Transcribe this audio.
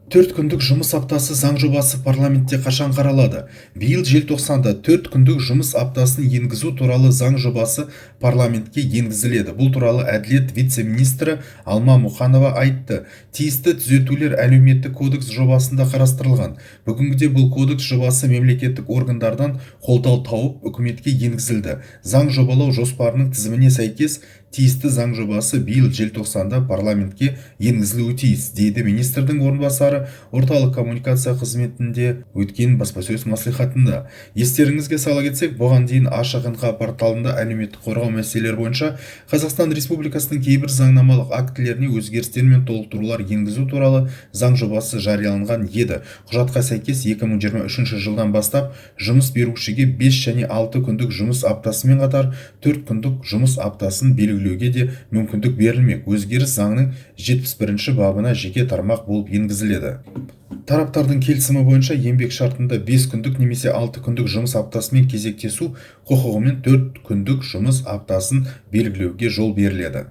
4 күндік жұмыс аптасы заң жобасы парламентте қашан қаралады? Биыл желтоқсанда 4 күндік жұмыс аптасын енгізу туралы заң жобасы парламентке енгізіледі. Бұл туралы әділет вице-министрі Алма Мұханова айтты. Тиісті түзетулер әлеуметтік кодекс жобасында қарастырылған. Бүгінгіде бұл кодекс жобасы мемлекеттік органдардан қолдау тауып үкіметке енгізілді. Заң жобалау жоспарының тізіміне сәйкес тиісті заң жобасы биыл желтоқсанда парламентке енгізілуі тиіс, дейді министрдің орынбасары орталық коммуникация қызметінде өткен баспасөз мәслихатында. Естеріңізге сала кетсек, бұған дейін ашық НХ порталында әлеуметтік қорғау мәселелері бойынша Қазақстан Республикасының кейбір заңнамалық актілеріне өзгерістер мен толықтырулар енгізу туралы заң жобасы жарияланған еді. Құжатқа сәйкес 2023 жылдан бастап жұмыс берушіге 5 және 6 күндік жұмыс аптасымен қатар 4 күндік жұмыс аптасын белгілеуге де мүмкіндік берілмек. Өзгеріс заңның 71 бабына жеке тармақ болып енгізіледі. Тараптардың келісімі бойынша еңбек шартында 5 күндік немесе 6 күндік жұмыс аптасымен кезектесу құқығымен 4 күндік жұмыс аптасын белгілеуге жол беріледі.